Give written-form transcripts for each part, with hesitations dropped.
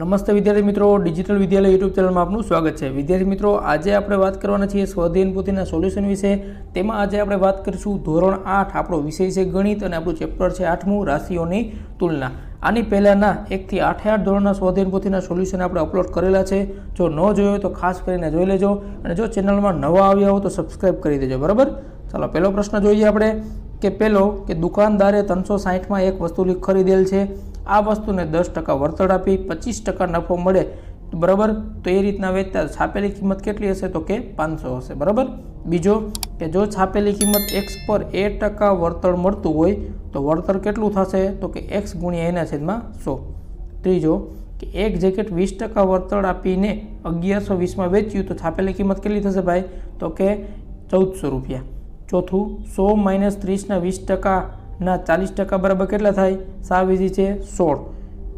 નમસ્તે વિદ્યાર્થી મિત્રો, ડિજિટલ વિદ્યાલય યુટ્યુબ ચેનલમાં આપનું સ્વાગત છે। વિદ્યાર્થી મિત્રો, આજે આપણે વાત કરવાના છીએ સ્વાધ્યાયન પોથીના સોલ્યુશન વિશે। તેમાં આજે આપણે વાત કરીશું ધોરણ 8, આપણો વિષય છે ગણિત અને આપણું ચેપ્ટર છે 8મું રાશિઓની તુલના। આની પહેલાંના 1 થી 8 ધોરણના સ્વાધ્યાયન પોથીના સોલ્યુશન આપણે અપલોડ કરેલા છે। જો ન જોયો હોય તો ખાસ કરીને જોઈ લેજો, અને જો ચેનલમાં નવા આવ્યા હો તો સબસ્ક્રાઈબ કરી દેજો, બરાબર। ચાલો પહેલો પ્રશ્ન જોઈએ આપણે કે પહેલો કે દુકાનદારે 360માં એક વસ્તુ ખરીદેલ છે। આ વસ્તુને 10% વળતર આપી 25% નફો મળે, બરાબર। તો એ રીતના વેચતા છાપેલી કિંમત કેટલી હશે? તો કે 500 હશે, બરાબર। બીજો કે જો છાપેલી કિંમત x પર a% વળતર મળતું હોય તો વળતર કેટલું થશે? તો કે x ગુણ્યા એના છેદમાં 100। ત્રીજો કે એક જેકેટ 20% વળતર આપીને 1120માં વેચ્યું તો છાપેલી કિંમત કેટલી થશે ભાઈ? તો કે 1400 રૂપિયા। ચોથું 100 - 30 ના 20% ના 40% બરાબર કેટલા થાય? સાવ ઇઝી છે, 16।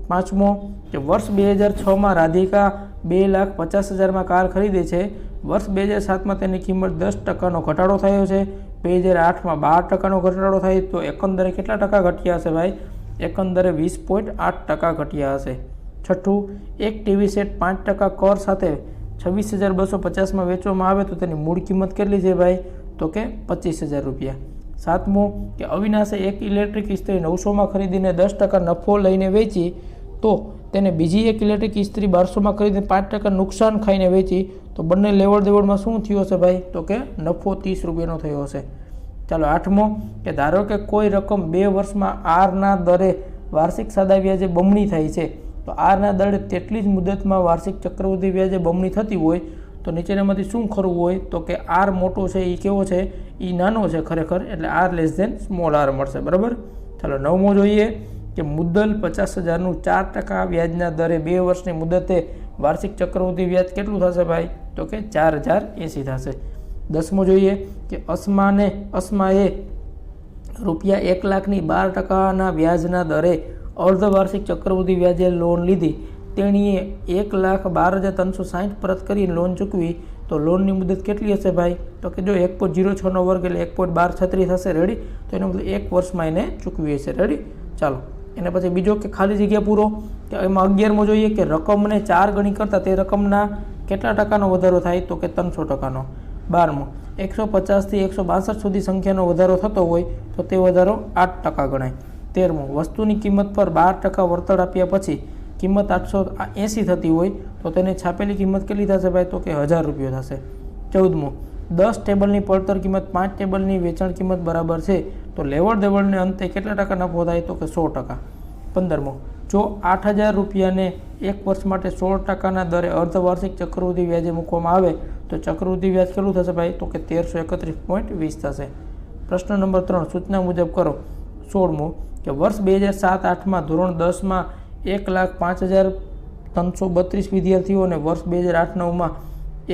પાંચમો કે વર્ષ 2006માં રાધિકા 2,50,000માં કાર ખરીદે છે। વર્ષ 2007માં તેની કિંમત 10%નો ઘટાડો થયો છે। 2008માં 12%નો ઘટાડો થાય તો એકંદરે કેટલા ટકા ઘટ્યા હશે ભાઈ? એકંદરે 20.8% ઘટ્યા હશે। છઠ્ઠું એક ટીવી સેટ 5% કર સાથે 26,250માં વેચવામાં આવે તો તેની મૂળ કિંમત કેટલી છે ભાઈ? તો કે 25,000 રૂપિયા। સાતમું કે અવિનાશે એક ઇલેક્ટ્રિક ઇસ્ત્રી 900માં ખરીદીને 10% નફો લઈને વેચી તો તેને બીજી એક ઇલેક્ટ્રિક ઇસ્ત્રી 1200માં ખરીદીને 5% નુકસાન ખાઈને વેચી તો બંને લેવડ દેવડમાં શું થયું હશે ભાઈ? તો કે નફો 30 રૂપિયાનો થયો હશે। ચાલો આઠમો કે ધારો કે કોઈ રકમ 2 વર્ષમાં આરના દરે વાર્ષિક સાદા વ્યાજે બમણી થાય છે, તો આરના દરે તેટલી જ મુદતમાં વાર્ષિક ચક્રવૃદ્ધિ વ્યાજે બમણી થતી હોય તો નીચેનામાંથી શું ખરું હોય? તો કે આર મોટો છે એ કેવો છે? એ નાનો છે ખરેખર, એટલે R less than small r મળશે, બરાબર। ચાલો નવમો જોઈએ કે મુદ્દલ 50,000નું 4% વ્યાજના દરે 2 વર્ષની મુદતે વાર્ષિક ચક્રવૃદ્ધિ વ્યાજ કેટલું થશે ભાઈ? તો કે 4,080 થશે। દસમો જોઈએ કે અસ્માએ રૂપિયા 1,00,000ની 12%ના વ્યાજના દરે અર્ધવાર્ષિક ચક્રવૃદ્ધિ વ્યાજે લોન લીધી। તેણીએ 1,12,360 પરત કરીને લોન ચૂકવી તો લોનની મુદત કેટલી હશે ભાઈ? તો કે જો 1.06નો વર્ગ એટલે 1.1236 થશે, રેડી। તો એનો મતલબ 1 વર્ષમાં એને ચૂકવી હશે, રેડી। ચાલો એના પછી બીજો કે ખાલી જગ્યા પૂરો કે એમાં 11મો જોઈએ કે રકમને 4 ગણી કરતાં તે રકમના કેટલા ટકાનો વધારો થાય? તો કે 300%નો। 12મો 150 થી 162 સુધી સંખ્યાનો વધારો થતો હોય તો તે વધારો 8% ગણાય। 13મો વસ્તુની કિંમત પર 12% વળતર આપ્યા પછી કિંમત 880 થતી હોય તો તેને છાપેલી કિંમત કેટલી થશે ભાઈ? તો કે 1000 રૂપિયા થશે। 14મો 10 ટેબલની પડતર કિંમત 5 ટેબલની વેચાણ કિંમત બરાબર છે તો લેવડ દેવડને અંતે કેટલા ટકા નફો થાય? તો કે 100%। 15મો જો 8,000 રૂપિયાને 1 વર્ષ માટે 16%ના દરે અર્ધવાર્ષિક ચક્રવૃદ્ધિ વ્યાજે મૂકવામાં આવે તો ચક્રવૃદ્ધિ વ્યાજ કેટલું થશે ભાઈ? તો કે 1331.20 થશે। પ્રશ્ન નંબર 3 સૂચના મુજબ કરો। 16મો કે વર્ષ 2007-8માં ધોરણ 10માં 1,05,332 વિદ્યાર્થીઓ અને વર્ષ 2008-9માં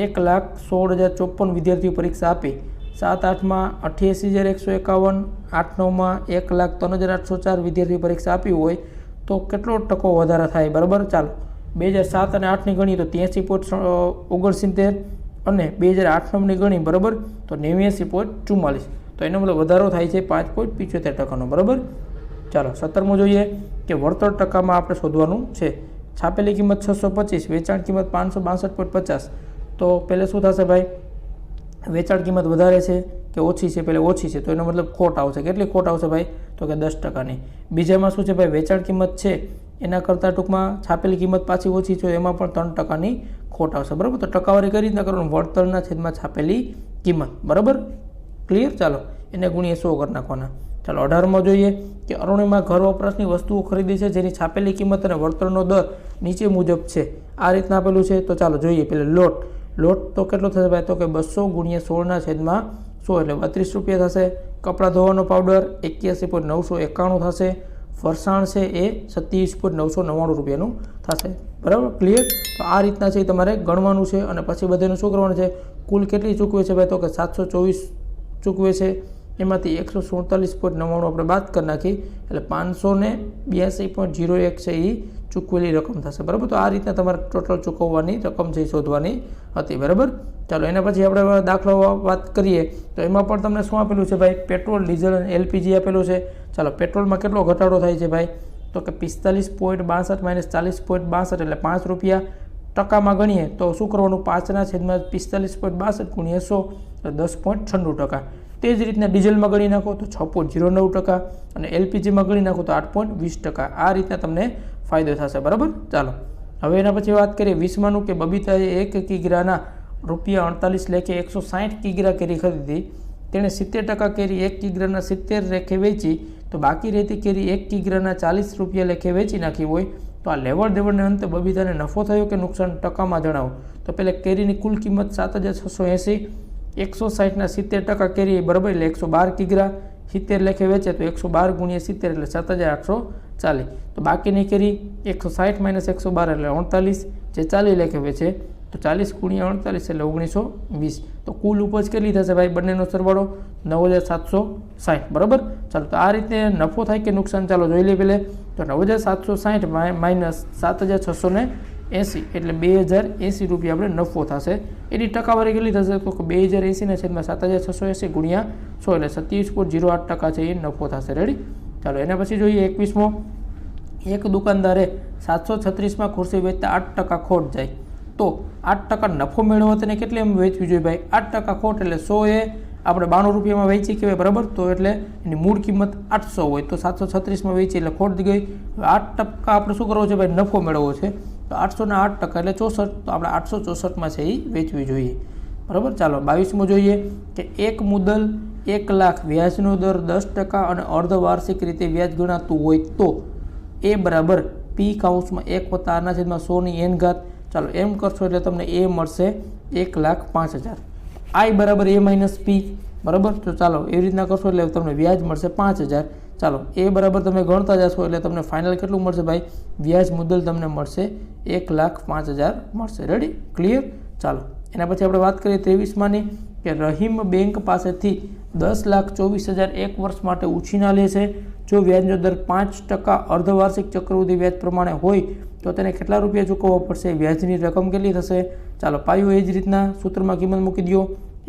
1,16,054 વિદ્યાર્થીઓ પરીક્ષા આપી। 7-8માં 88,151, 8-9માં 1,03,804 વિદ્યાર્થીઓ પરીક્ષા આપી હોય તો કેટલો ટકો વધારો થાય? બરાબર। ચાલો 2007 અને 8ની ગણી તો 83.69 અને 2008-9ની ગણી બરાબર તો 89.44, તો એનો મતલબ વધારો થાય છે 5.75%નો, બરાબર। ચાલો 17મો જોઈએ કે વળતર ટકામાં આપણે શોધવાનું છે। છાપેલી કિંમત 625, વેચાણ કિંમત 562.50, તો પહેલે શું થશે ભાઈ? વેચાણ કિંમત વધારે છે કે ઓછી છે? પહેલે ઓછી છે તો એનો મતલબ ખોટ આવશે। કેટલી ખોટ આવશે ભાઈ? તો કે 10%ની। બીજામાં શું છે ભાઈ? વેચાણ કિંમત છે એના કરતાં ટૂંકમાં છાપેલી કિંમત પાછી ઓછી છે, એમાં પણ 3%ની ખોટ આવશે, બરાબર। તો ટકાવારી કઈ રીતના કરવાનું? વળતરના છેદમાં છાપેલી કિંમત, બરાબર, ક્લિયર। ચાલો એને ગુણ્યા 100 કરી નાખવાના। ચાલો 18મો જોઈએ કે અરુણિમા ઘર વપરાશની વસ્તુઓ ખરીદી છે જેની છાપેલી કિંમત અને વળતરનો દર નીચે મુજબ છે। આ રીતના આપેલું છે તો ચાલો જોઈએ। પહેલે લોટ તો કેટલો થશે ભાઈ? તો કે 200 ગુણ્યા 16ના છેદમાં 100 એટલે 32 રૂપિયા થશે। કપડાં ધોવાનો પાવડર 81.991 થશે। ફરસાણ છે એ 27.999 રૂપિયાનું થશે, બરાબર, ક્લિયર। તો આ રીતના છે તમારે ગણવાનું છે અને પછી બધાનું શું કરવાનું છે? કુલ કેટલી ચૂકવે છે ભાઈ? તો કે 724 ચૂકવે છે, એમાંથી 147.99 આપણે બાદ કરી નાખી એટલે 582.01 છે એ ચૂકવેલી રકમ થશે, બરાબર। તો આ રીતના તમારે ટોટલ ચૂકવવાની રકમ છે શોધવાની હતી, બરાબર। ચાલો એના પછી આપણે દાખલો વાત કરીએ તો એમાં પણ તમને શું આપેલું છે ભાઈ? પેટ્રોલ, ડીઝલ અને એલપીજી આપેલું છે। ચાલો પેટ્રોલમાં કેટલો ઘટાડો થાય છે ભાઈ? તો કે 45.62 માઇનસ 40.62 એટલે 5 રૂપિયા. ટકામાં ગણીએ તો શું કરવાનું, 5/45.62 ગુણ્યા 100 એટલે 10.96%. તે જ રીતના ડીઝલમાં ગણી નાખો તો 6.09% અને એલપીજીમાં ગણી નાખો તો 8.20%. આ રીતના તમને ફાયદો થશે. બરાબર. ચાલો હવે એના પછી વાત કરીએ 20માનું કે બબીતાએ 1 કિગ્રાના ₹48 લેખે 160 કિગ્રા કેરી ખરીદી. તેણે 70% કેરી 1 કિગ્રાના 70 લેખે વેચી, તો બાકી રહેતી કેરી 1 કિગ્રાના ₹40 લેખે વેચી નાખી હોય, તો આ લેવડ દેવડને અંતે બબીતાને નફો થયો કે નુકસાન, ટકામાં જણાવો. તો પહેલાં કેરીની કુલ કિંમત 7,680, 160ના 70% કેરી બરાબર એટલે 112 કિગ્રા, 70 લેખે વેચે તો 112 ગુણ્યા 70 એટલે 7,840. તો બાકીની કેરી 160 માઇનસ 112 એટલે 48, જે 40 લેખે વેચે તો 40 ગુણ્યા 48 એટલે 1920. તો કુલ ઉપજ કેટલી થશે ભાઈ, બંનેનો સરવાળો 9,760. બરાબર. ચાલો તો આ રીતે નફો થાય કે નુકસાન ચાલો જોઈ લઈએ પહેલે. તો 9,760 માઇનસ 7,680 એટલે 2,080 રૂપિયા આપણે નફો થશે. એની ટકાવારી કેટલી થશે તો કે 2,080ના છેદમાં 7,680 ગુણ્યા 100 એટલે 27.08% છે એ નફો થશે. રેડી. ચાલો એના પછી જોઈએ 21મો. એક દુકાનદારે 736માં ખુરશી વેચતા 8% ખોટ જાય, તો 8% નફો મેળવવા તેને કેટલી એમ વેચવી જોઈએ ભાઈ, 8% ખોટ એટલે 100 એ આપણે 92 રૂપિયામાં વેચી કહેવાય. બરાબર. તો એટલે એની મૂળ કિંમત 800 હોય તો 736માં વેચી એટલે ખોટ ગઈ. 8% આપણે શું કરવો છે ભાઈ, નફો મેળવવો છે. તો 800ના 8% એટલે 64, તો આપણે 864માં છે એ વેચવી જોઈએ. બરાબર. ચાલો 22મો જોઈએ કે એક મુદ્દલ 1 લાખ, વ્યાજનો દર 10% અને અર્ધવાર્ષિક રીતે વ્યાજ ગણાતું હોય તો એ બરાબર P કાઉન્સમાં 1 વત્તા આના છેદમાં 100ની n ઘાત. ચાલો એમ કરશો એટલે તમને એ મળશે 1,05,000. I બરાબર A માઇનસ P. બરાબર. તો ચાલો એવી રીતના કરશો એટલે તમને વ્યાજ મળશે 5,000. ચાલો એ બરાબર તમે ગણતા જશો એટલે તમને ફાઇનલ કેટલું મળશે ભાઈ, વ્યાજ મુદ્દલ તમને મળશે 1,05,000 મળશે. રેડી. ક્લિયર. ચાલો એના પછી આપણે વાત કરીએ 23માની કે રહીમ બેંક પાસેથી 10,24,000 1 વર્ષ માટે ઉછીના લે છે. જો વ્યાજનો દર 5% અર્ધવાર્ષિક ચક્રવૃદ્ધિ વ્યાજ પ્રમાણે હોય તો તેને કેટલા રૂપિયા ચૂકવવા પડશે, વ્યાજની રકમ કેટલી થશે. ચાલો પાયો એ જ રીતના સૂત્રમાં કિંમત મૂકી દો.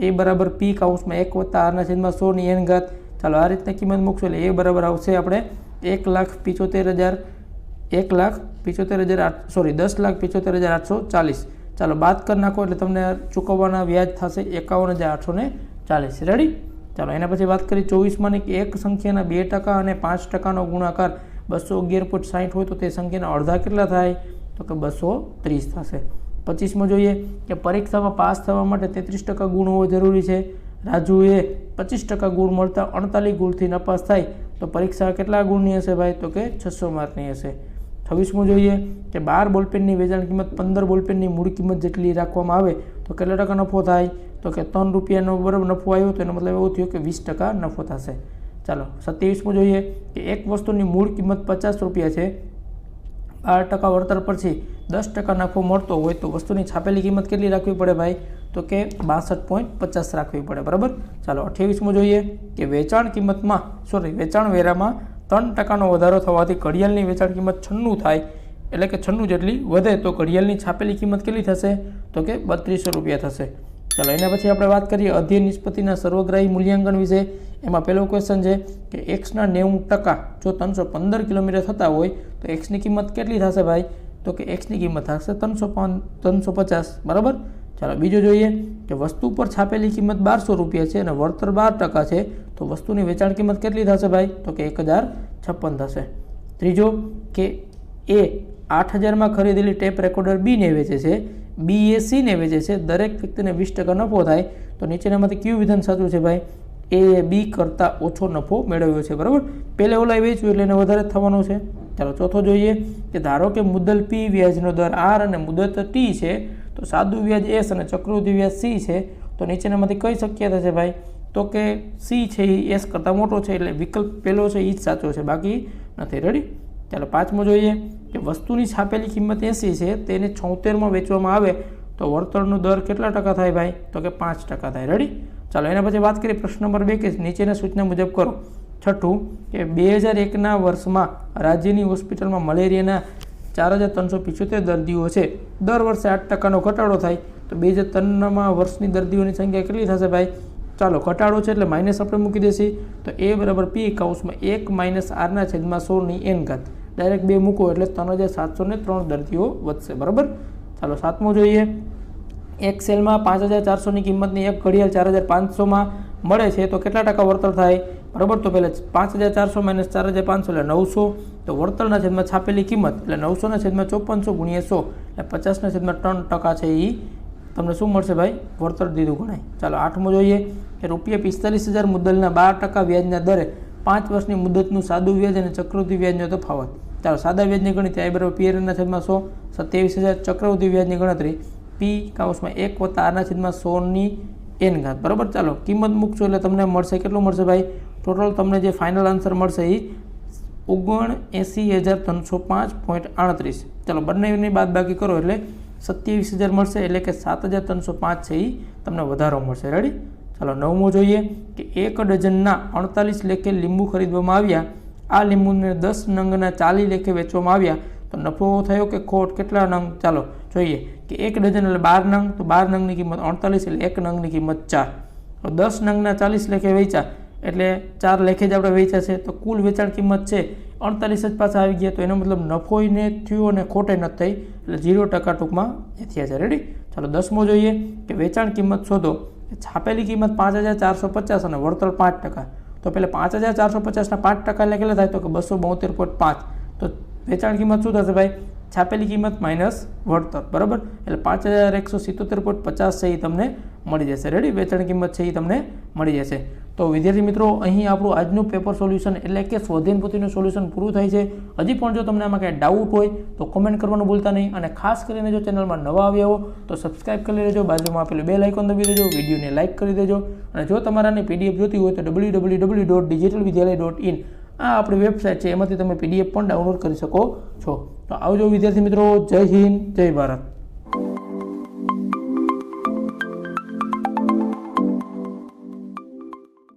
એ બરાબર P કાઉન્સમાં 1 વત્તા આના છેદમાં 100ની n ઘાત. ચાલો આ રીતના કિંમત મૂકશો એટલે એ બરાબર આવશે આપણે 10,75,840. ચાલો બાદ કરી નાખો એટલે તમને ચૂકવવાના વ્યાજ થશે 51,840. રેડી. ચાલો એના પછી વાત કરીએ 24માની કે એક સંખ્યાના 2% અને 5%નો ગુણાકાર 211.60 હોય તો તે સંખ્યાના અડધા કેટલા થાય, તો કે 230 થશે. 25મો જોઈએ કે પરીક્ષામાં પાસ થવા માટે 33% ગુણ હોવો જરૂરી છે. રાજુએ 25% ગુણ મળતા 48 ગુણથી નપાસ થાય તો પરીક્ષા કેટલા ગુણની હશે ભાઈ, તો કે 600 માર્કની હશે. 26મો જોઈએ કે 12 બોલપેનની વેચાણ કિંમત 15 બોલપેનની મૂળ કિંમત જેટલી રાખવામાં આવે તો કેટલા ટકા નફો થાય, તો કે 3 રૂપિયાનો બરાબર નફો આવ્યો તો એનો મતલબ એવો થયો કે 20% નફો થશે. ચાલો 27મો જોઈએ કે એક વસ્તુની મૂળ કિંમત 50 રૂપિયા છે, 12% વળતર પછી 10% નફો મળતો હોય તો વસ્તુની છાપેલી કિંમત કેટલી રાખવી પડે ભાઈ, તો કે 62.50 રાખવી પડે. બરાબર. ચાલો 28મો જોઈએ કે વેચાણ વેરામાં 3%નો વધારો થવાથી ઘડિયાળની વેચાણ કિંમત 96 થાય, એટલે કે 96 જેટલી વધે તો ઘડિયાળની છાપેલી કિંમત કેટલી થશે, તો કે 3200 રૂપિયા થશે. ચાલો એના પછી આપણે વાત કરીએ અધ્યયન નિષ્પત્તિના સર્વગ્રાહી મૂલ્યાંકન વિશે. એમાં પહેલો ક્વેશ્ચન છે કે એક્સના 90% જો 315 કિલોમીટર થતા હોય તો એક્સની કિંમત કેટલી થશે ભાઈ, તો કે એક્સની કિંમત થશે 350. બરાબર. ચાલો બીજો જોઈએ કે વસ્તુ પર છાપેલી કિંમત 1200 રૂપિયા છે અને વળતર 12% છે તો વસ્તુની વેચાણ કિંમત કેટલી થશે ભાઈ, તો કે 1,056 થશે. ત્રીજો કે એ 8,000માં ખરીદેલી ટેપ રેકોર્ડર બીને વેચે છે, બી એ સીને વેચે છે, દરેક વ્યક્તિને 20% નફો થાય તો નીચેનામાંથી કયું વિધાન સાચું છે ભાઈ, એ બી કરતાં ઓછો નફો મેળવ્યો છે. બરાબર. પહેલે ઓલા વેચ્યું એટલે એને વધારે થવાનો છે. ચાલો ચોથો જોઈએ કે ધારો કે મુદ્દલ P, વ્યાજનો દર R અને મુદત T છે તો સાદું વ્યાજ S અને ચક્રવૃદ્ધિ વ્યાજ C છે તો નીચેનામાંથી કઈ શક્યતા છે ભાઈ, તો કે C છે એ S કરતાં મોટો છે એટલે વિકલ્પ પહેલો છે એ જ સાચો છે, બાકી નથી. રેડી. ચાલો 5મો જોઈએ કે વસ્તુની છાપેલી કિંમત 80 છે તેને 76માં વેચવામાં આવે તો વળતરનો દર કેટલા ટકા થાય ભાઈ, તો કે 5% થાય. રેડી. ચાલો એના પછી વાત કરીએ પ્રશ્ન નંબર 2 કે નીચેના સૂચના મુજબ કરો. છઠ્ઠું કે 2001ના વર્ષમાં રાજ્યની હોસ્પિટલમાં મલેરિયાના 4,375 દર્દીઓ છે, દર વર્ષે 8%નો ઘટાડો થાય તો 2003માં વર્ષની દર્દીઓની સંખ્યા કેટલી થશે ભાઈ. ચાલો ઘટાડો છે એટલે માઇનસ આપણે મૂકી દેશે તો એ બરાબર P કાઉન્સમાં 1 - R/100ની n ઘાત. ડાયરેક્ટ 2 મૂકો એટલે 3703 દર્દીઓ વધશે. બરાબર. ચાલો 7મો જોઈએ. એક સેલમાં 5400ની કિંમતની એક ઘડિયાળ 4500માં મળે છે તો કેટલા ટકા વળતર થાય? બરાબર. તો પહેલાં 5400 માઇનસ 4500 એટલે 900. તો વળતરના છેદમાં છાપેલી કિંમત એટલે 900ના છેદમાં 5400 ગુણ્યા 100 એટલે 50ના છેદમાં 3% છે એ તમને શું મળશે ભાઈ? વળતર દીધું ગણાય. ચાલો 8મો જોઈએ કે ₹45000 મુદ્દલના 12% વ્યાજના દરે 5 વર્ષની મુદતનું સાદું વ્યાજ અને ચક્રવૃદ્ધિ વ્યાજનો તફાવત. ચાલો સાદા વ્યાજની ગણતરી I બરાબર PRNના છેદમાં 100 27,000. ચક્રવૃદ્ધિ વ્યાજની ગણતરી P(1 + R ના છેદમાં 100ની n ઘાત. બરાબર. ચાલો કિંમત મૂકશો એટલે તમને મળશે કેટલું મળશે ભાઈ? ટોટલ તમને જે ફાઇનલ આન્સર મળશે એ 79,305.38. ચાલો બંનેની બાદબાકી કરો એટલે 27,000 મળશે એટલે કે 7,305 છે એ તમને વધારો મળશે. રેડી. ચાલો 9મો જોઈએ કે 1 ડઝનના 48 લેખે લીંબુ ખરીદવામાં આવ્યા. આ લીંબુને 10 નંગના 40 લેખે વેચવામાં આવ્યા તો નફો થયો કે ખોટ? કેટલા નંગ? ચાલો જોઈએ કે 1 ડઝન એટલે 12 નંગ. તો 12 નંગની કિંમત 48 એટલે 1 નંગની કિંમત 4. તો 10 નંગના 40 લેખે વેચ્યા એટલે 4 લેખે જ આપણે વેચ્યા છે તો કુલ વેચાણ કિંમત છે 48 જ પાછા આવી ગયા. તો એનો મતલબ નફોય ને થયો અને ખોટે નથી થઈ એટલે 0% ટૂંકમાં એ થયા છે. રેડી. ચાલો 10મો જોઈએ કે વેચાણ કિંમત શોધો. છાપેલી કિંમત 5450 અને વળતર 5%. તો પહેલાં 5450ના 5% એટલે કેટલા થાય? તો કે 272.5. તો વેચાણ કિંમત શું થશે ભાઈ? છાપેલી કિંમત માઇનસ વળતર. બરાબર. એટલે 5177.50 છે એ તમને મળી જશે. રેડી. વેચાણ કિંમત છે એ તમને મળી જશે. તો વિદ્યાર્થી મિત્રો અહીં આપણું આજનું પેપર સોલ્યુશન એટલે કે સ્વાધ્યાય પોથીનું સોલ્યુશન પૂરું થાય છે. હજી પણ જો તમને આમાં કાંઈ ડાઉટ હોય તો કોમેન્ટ કરવાનું ભૂલતા નહીં. અને ખાસ કરીને જો ચેનલમાં નવા આવ્યા હો તો સબસ્ક્રાઇબ કરી લેજો. બાજુમાં આપેલું બેલ આઇકોન દબાવી દેજો. વિડીયોને લાઇક કરી દેજો. અને જો તમારાને PDF જોતી હોય તો www.digitalvidyalaya.in આ આપણી વેબસાઇટ છે એમાંથી તમે PDF પણ ડાઉનલોડ કરી શકો છો. તો આવજો વિદ્યાર્થી મિત્રો. જય હિન્દ, જય ભારત.